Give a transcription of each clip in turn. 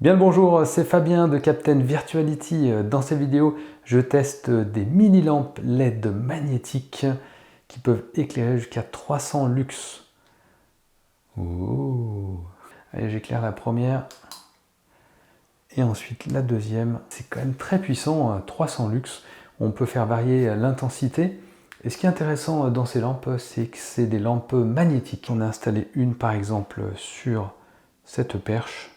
Bien le bonjour, c'est Fabien de Captain Virtuality. Dans cette vidéo, je teste des mini lampes LED magnétiques qui peuvent éclairer jusqu'à 300 lux. Oh. Allez, j'éclaire la première et ensuite la deuxième. C'est quand même très puissant, 300 lux. On peut faire varier l'intensité. Et ce qui est intéressant dans ces lampes, c'est que c'est des lampes magnétiques. On a installé une par exemple sur cette perche.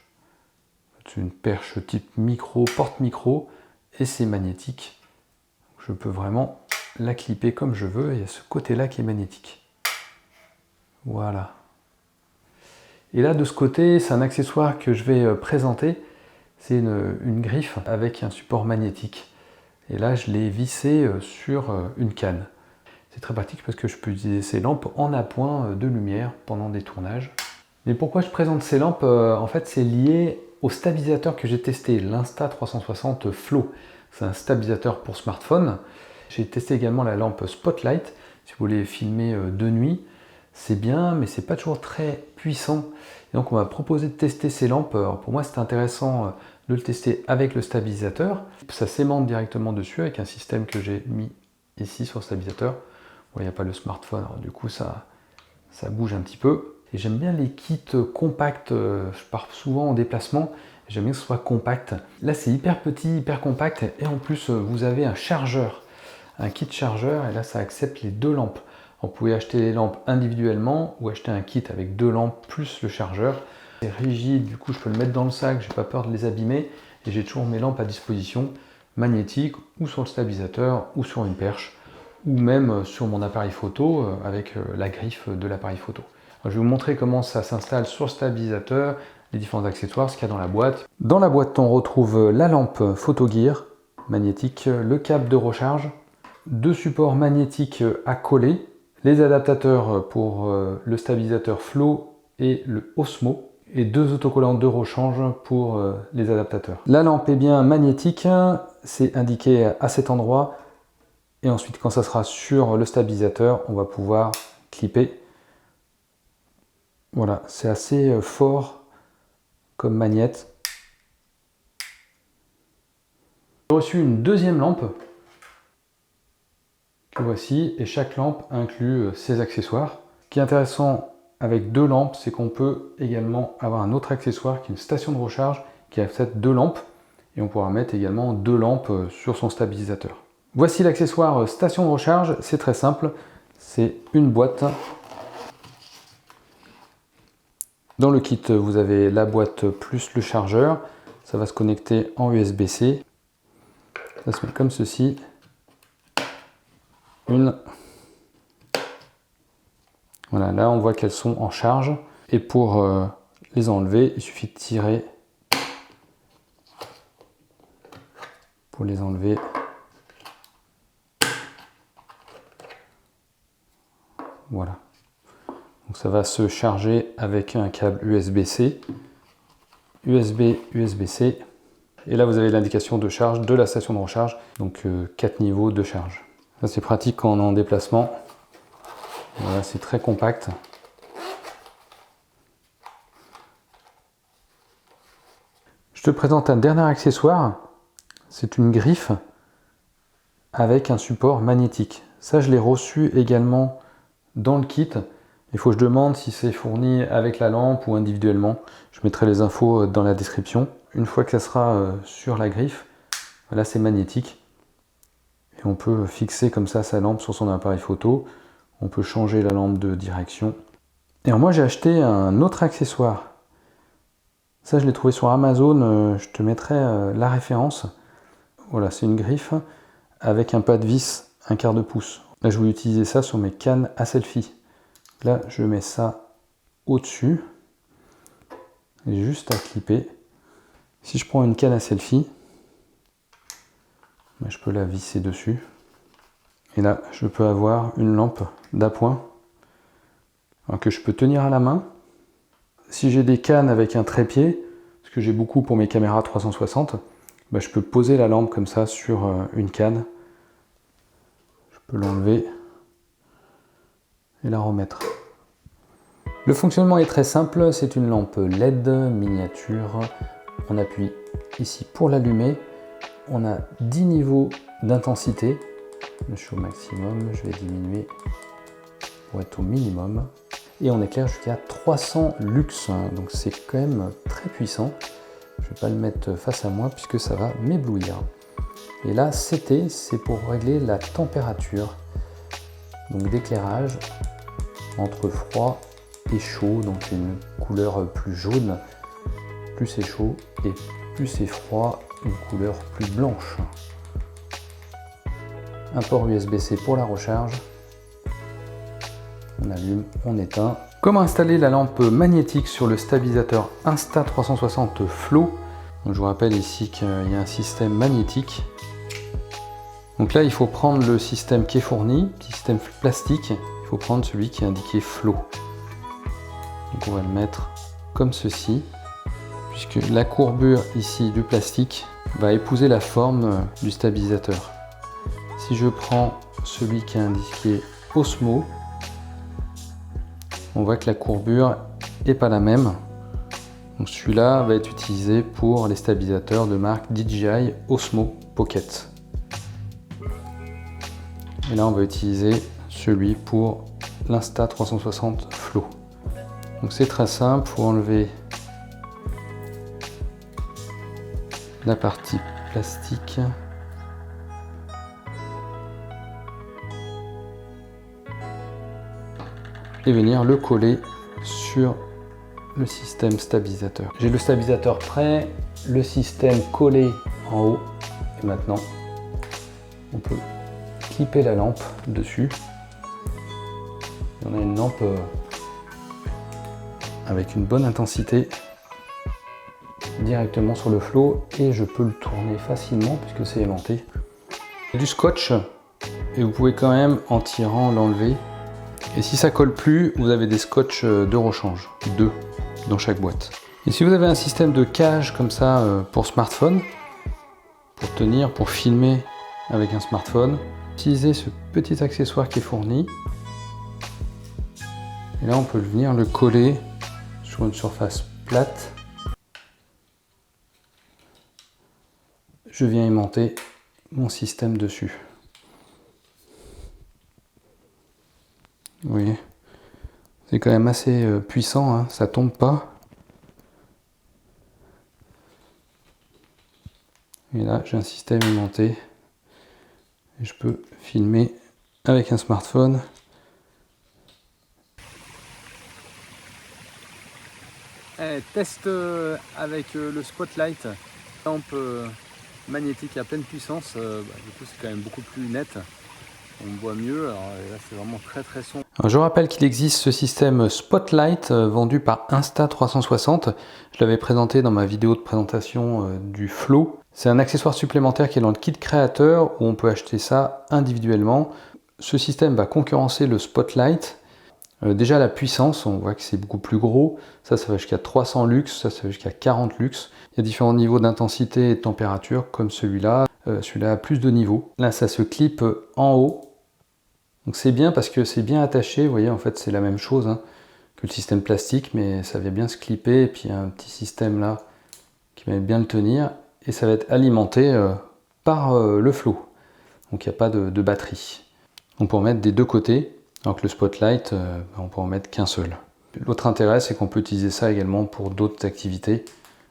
C'est une perche type micro, porte-micro, et c'est magnétique. Je peux vraiment la clipper comme je veux, et il y a ce côté-là qui est magnétique. Voilà. Et là, de ce côté, c'est un accessoire que je vais présenter. C'est une griffe avec un support magnétique. Et là, je l'ai vissé sur une canne. C'est très pratique parce que je peux utiliser ces lampes en appoint de lumière pendant des tournages. Mais pourquoi je présente ces lampes? En fait, c'est lié au stabilisateur que j'ai testé, l'Insta360 Flow. C'est un stabilisateur pour smartphone. J'ai testé également la lampe Spotlight. Si vous voulez filmer de nuit, c'est bien, mais c'est pas toujours très puissant. Et donc, on m'a proposé de tester ces lampes. Alors, pour moi, c'était intéressant de le tester avec le stabilisateur. Ça s'aimante directement dessus avec un système que j'ai mis ici sur le stabilisateur. Bon, il n'y a pas le smartphone, alors du coup, ça bouge un petit peu. Et j'aime bien les kits compacts, je pars souvent en déplacement, j'aime bien que ce soit compact. Là c'est hyper petit, hyper compact, et en plus vous avez un chargeur, un kit chargeur, et là ça accepte les deux lampes. Vous pouvez acheter les lampes individuellement, ou acheter un kit avec deux lampes plus le chargeur. C'est rigide, du coup je peux le mettre dans le sac, j'ai pas peur de les abîmer, et j'ai toujours mes lampes à disposition, magnétiques, ou sur le stabilisateur, ou sur une perche, ou même sur mon appareil photo avec la griffe de l'appareil photo. Alors, je vais vous montrer comment ça s'installe sur le stabilisateur, les différents accessoires, ce qu'il y a dans la boîte. Dans la boîte, on retrouve la lampe PhotoGear magnétique, le câble de recharge, deux supports magnétiques à coller, les adaptateurs pour le stabilisateur Flow et le Osmo, et deux autocollants de rechange pour les adaptateurs. La lampe est bien magnétique, c'est indiqué à cet endroit. Et ensuite, quand ça sera sur le stabilisateur, on va pouvoir clipper. Voilà, c'est assez fort comme magnète. J'ai reçu une deuxième lampe que voici, et chaque lampe inclut ses accessoires. Ce qui est intéressant avec deux lampes, c'est qu'on peut également avoir un autre accessoire qui est une station de recharge qui accepte deux lampes, et on pourra mettre également deux lampes sur son stabilisateur. Voici l'accessoire station de recharge, c'est très simple, c'est une boîte. Dans le kit, vous avez la boîte plus le chargeur, ça va se connecter en USB-C. Ça se met comme ceci. Voilà, là on voit qu'elles sont en charge, et pour les enlever, il suffit de tirer pour les enlever. Voilà. Donc ça va se charger avec un câble USB-C, USB, USB-C. Et là vous avez l'indication de charge de la station de recharge, donc 4 niveaux de charge. Ça c'est pratique quand on est en déplacement. Voilà, c'est très compact. Je te présente un dernier accessoire, c'est une griffe avec un support magnétique. Ça je l'ai reçu également dans le kit. Il faut que je demande si c'est fourni avec la lampe ou individuellement. Je mettrai les infos dans la description. Une fois que ça sera sur la griffe, là c'est magnétique. Et on peut fixer comme ça sa lampe sur son appareil photo. On peut changer la lampe de direction. Et alors moi j'ai acheté un autre accessoire. Ça je l'ai trouvé sur Amazon, je te mettrai la référence. Voilà, c'est une griffe avec un pas de vis, un quart de pouce. Là je voulais utiliser ça sur mes cannes à selfie. Là je mets ça au-dessus. Et juste à clipper. Si je prends une canne à selfie, je peux la visser dessus. Et là je peux avoir une lampe d'appoint que je peux tenir à la main. Si j'ai des cannes avec un trépied, ce que j'ai beaucoup pour mes caméras 360, je peux poser la lampe comme ça sur une canne. Je peux l'enlever et la remettre. Le fonctionnement est très simple, c'est une lampe LED miniature On appuie ici pour l'allumer. On a 10 niveaux d'intensité. Je suis au maximum, je vais diminuer pour être au minimum. Et on éclaire jusqu'à 300 lux, donc c'est quand même très puissant. Je ne vais pas le mettre face à moi puisque ça va m'éblouir. Et là, CT, c'est pour régler la température donc d'éclairage entre froid et chaud, donc une couleur plus jaune. Plus c'est chaud et plus c'est froid, une couleur plus blanche. Un port USB-C pour la recharge. On allume, on éteint. Comment installer la lampe magnétique sur le stabilisateur Insta360 Flow? Donc je vous rappelle ici qu'il y a un système magnétique. Donc là, il faut prendre le système qui est fourni, système plastique. Il faut prendre celui qui est indiqué Flow. Donc on va le mettre comme ceci, puisque la courbure ici du plastique va épouser la forme du stabilisateur. Si je prends celui qui est indiqué Osmo, on voit que la courbure n'est pas la même. Donc celui-là va être utilisé pour les stabilisateurs de marque DJI Osmo Pocket. Et là on va utiliser celui pour l'Insta360 Flow. Donc c'est très simple, il faut enlever la partie plastique. Et venir le coller sur le système stabilisateur. J'ai le stabilisateur prêt, le système collé en haut. Et maintenant, on peut clipper la lampe dessus. Et on a une lampe avec une bonne intensité directement sur le flow et je peux le tourner facilement puisque c'est aimanté. Du scotch et vous pouvez quand même en tirant l'enlever. Et si ça colle plus, vous avez des scotch de rechange, 2 dans chaque boîte. Et si vous avez un système de cage comme ça pour smartphone, pour tenir, pour filmer avec un smartphone, utilisez ce petit accessoire qui est fourni. Et là on peut venir le coller sur une surface plate. Je viens aimanter mon système dessus. Vous voyez, c'est quand même assez puissant, hein, ça tombe pas. Et là, j'ai un système aimanté. Et je peux filmer avec un smartphone. Test avec le Spotlight, lampe magnétique à pleine puissance. Du coup, c'est quand même beaucoup plus net. On voit mieux, alors là c'est vraiment très sombre. Je rappelle qu'il existe ce système Spotlight vendu par Insta360. Je l'avais présenté dans ma vidéo de présentation du Flow. C'est un accessoire supplémentaire qui est dans le kit créateur où on peut acheter ça individuellement. Ce système va concurrencer le Spotlight. Déjà la puissance, on voit que c'est beaucoup plus gros. Ça va jusqu'à 300 lux, ça va jusqu'à 40 lux. Il y a différents niveaux d'intensité et de température comme celui-là. Celui-là a plus de niveaux. Là ça se clip en haut. Donc c'est bien parce que c'est bien attaché, vous voyez en fait c'est la même chose hein, que le système plastique, mais ça vient bien se clipper et puis il y a un petit système là qui va bien le tenir et ça va être alimenté par le flow. Donc il n'y a pas de batterie. On peut en mettre des deux côtés, alors que le Spotlight, on peut en mettre qu'un seul. L'autre intérêt c'est qu'on peut utiliser ça également pour d'autres activités,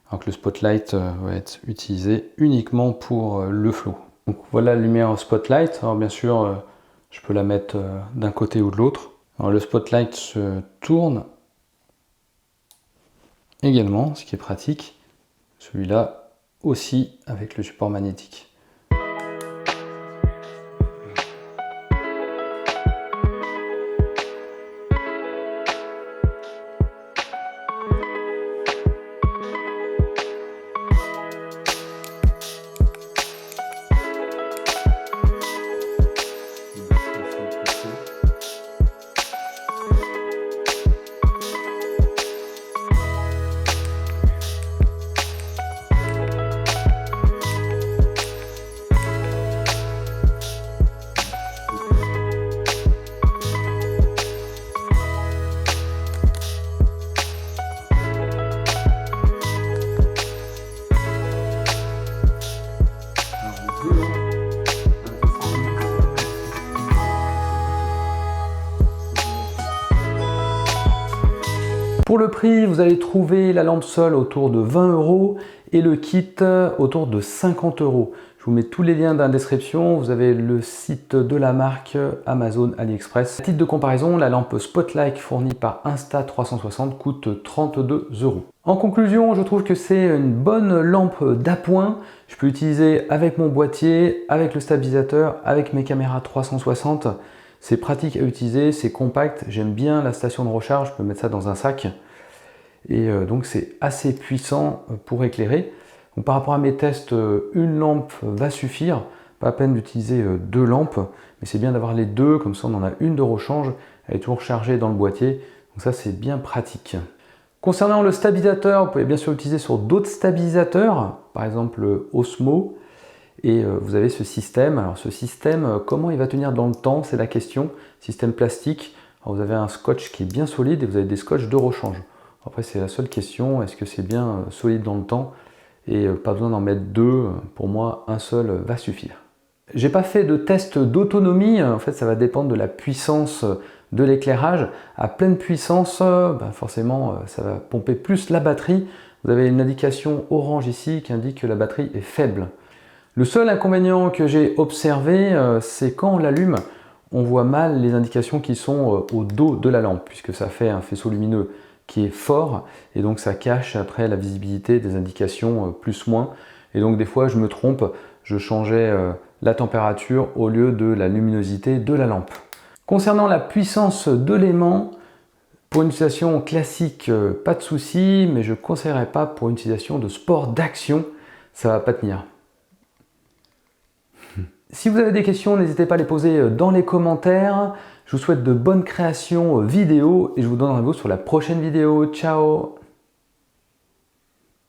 alors que le Spotlight va être utilisé uniquement pour le flow. Donc voilà la lumière Spotlight, alors bien sûr je peux la mettre d'un côté ou de l'autre. Alors le Spotlight se tourne également, ce qui est pratique. Celui-là aussi avec le support magnétique. Pour le prix, vous allez trouver la lampe seule autour de 20 € et le kit autour de 50 €. Je vous mets tous les liens dans la description. Vous avez le site de la marque, Amazon, AliExpress. À titre de comparaison, la lampe Spotlight fournie par Insta360 coûte 32 €. En conclusion, je trouve que c'est une bonne lampe d'appoint. Je peux l'utiliser avec mon boîtier, avec le stabilisateur, avec mes caméras 360. C'est pratique à utiliser, c'est compact. J'aime bien la station de recharge, je peux mettre ça dans un sac. Et donc c'est assez puissant pour éclairer. Donc, par rapport à mes tests, une lampe va suffire. Pas la peine d'utiliser deux lampes, mais c'est bien d'avoir les deux, comme ça on en a une de rechange. Elle est toujours chargée dans le boîtier, donc ça c'est bien pratique. Concernant le stabilisateur, vous pouvez bien sûr l'utiliser sur d'autres stabilisateurs, par exemple Osmo. Et vous avez ce système. Alors ce système, comment il va tenir dans le temps, c'est la question. Système plastique. Alors, vous avez un scotch qui est bien solide et vous avez des scotch de rechange. Après c'est la seule question, est-ce que c'est bien solide dans le temps? Et pas besoin d'en mettre deux, pour moi un seul va suffire. J'ai pas fait de test d'autonomie, en fait ça va dépendre de la puissance de l'éclairage. À pleine puissance, forcément ça va pomper plus la batterie. Vous avez une indication orange ici qui indique que la batterie est faible. Le seul inconvénient que j'ai observé, c'est quand on l'allume, on voit mal les indications qui sont au dos de la lampe, puisque ça fait un faisceau lumineux qui est fort, et donc ça cache après la visibilité des indications plus-moins. Et donc des fois je me trompe, je changeais la température au lieu de la luminosité de la lampe. Concernant la puissance de l'aimant, pour une utilisation classique, pas de souci, mais je ne conseillerais pas pour une utilisation de sport d'action, ça va pas tenir. Si vous avez des questions, n'hésitez pas à les poser dans les commentaires. Je vous souhaite de bonnes créations vidéo et je vous donne rendez-vous sur la prochaine vidéo. Ciao!